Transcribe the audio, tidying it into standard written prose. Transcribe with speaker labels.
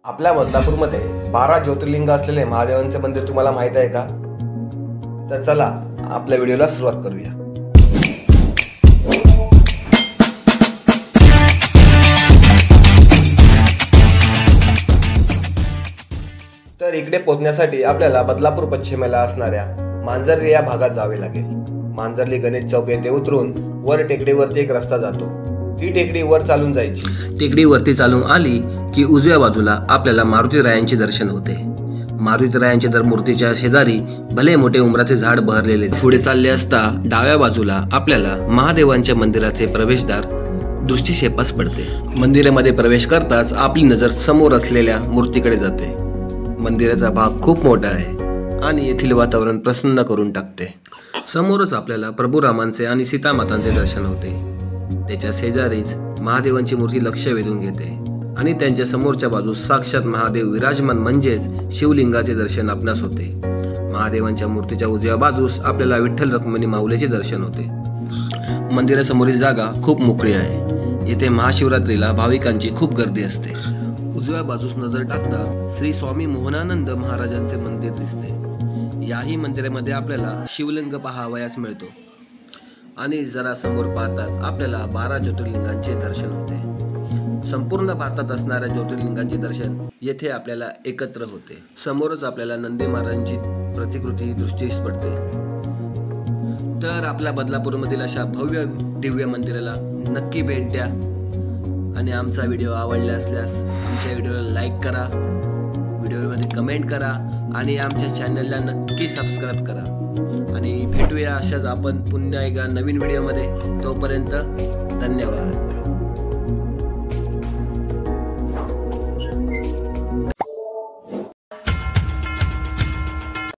Speaker 1: आपल्या बदलापूरमध्ये 12 ज्योतिर्लिंग असलेले महादेवांचे मंदिर तुम्हाला माहित आहे का? तर चला आपल्या व्हिडिओला सुरुवात करूया। तर इकडे पोहोचण्यासाठी आपल्याला बदलापूर पश्चिमेला असणाऱ्या मांजर्ली या भागात जावे लागेल। मांजर्ली गणेश चौक येथे उतरून वर टेकडीवरती एक रस्ता जातो। ती टेकडी वर चालून जायची। टेकडीवरती चालून आली की उजव्या बाजूला आपल्याला मारुतीरायांचे दर्शन होते। मारुतीरायांच्या दर मूर्तीच्या शेजारी भले मोठे उमराचे झाड बहरलेले। पुढे चालले असता डाव्या बाजूला आपल्याला महादेवांच्या मंदिराचे प्रवेशद्वार दृष्टिक्षेपास पडते। मंदिरामध्ये प्रवेश करताच आपली नजर समोर असलेल्या मूर्तीकडे जाते। मंदिराचा भाग खूप मोठा आहे आणि येथील वातावरण प्रसन्न करून टाकते। समोरच आपल्याला प्रभू रामांचे आणि सीता मातांचे दर्शन होते। त्याच्या शेजारीच महादेवांची मूर्ती लक्ष वेधून घेते आणि त्यांच्या समोरच्या बाजूस साक्षात महादेव विराजमान म्हणजेच शिवलिंगाचे दर्शन आपणास होते। महादेवांच्या मूर्तीच्या उजव्या बाजूस आपल्याला विठ्ठल रखुमाई माऊलीचे दर्शन होते। मंदिरासमोरील जागा खूप मोकळी आहे। येथे महाशिवरात्रीला भाविकांची खूप गर्दी असते। उजव्या बाजूस नजर टाकता श्री स्वामी मोहनानंद महाराजांचे मंदिर दिसते। याही मंदिरामध्ये आपल्याला शिवलिंग पाहावयास मिळतो आणि जरा समोर पाहताच आपल्याला 12 ज्योतिर्लिंगांचे दर्शन होते। संपूर्ण भारतात असणाऱ्या ज्योतिर्लिंगांचे दर्शन येथे आपल्याला एकत्र होते। समोरच आपल्याला नंदी महाराजांची प्रतिकृती दृष्टीस पडते। तर आपल्या बदलापूरमधील अशा भव्य दिव्य मंदिराला नक्की भेट द्या आणि आमचा व्हिडिओ आवडला असल्यास आमच्या व्हिडिओला लाईक करा, व्हिडिओमध्ये कमेंट करा आणि आमच्या चॅनलला नक्की सबस्क्राईब करा। आणि भेटूया अशाच आपण पुन्हा एका नवीन व्हिडिओमध्ये। तोपर्यंत धन्यवाद।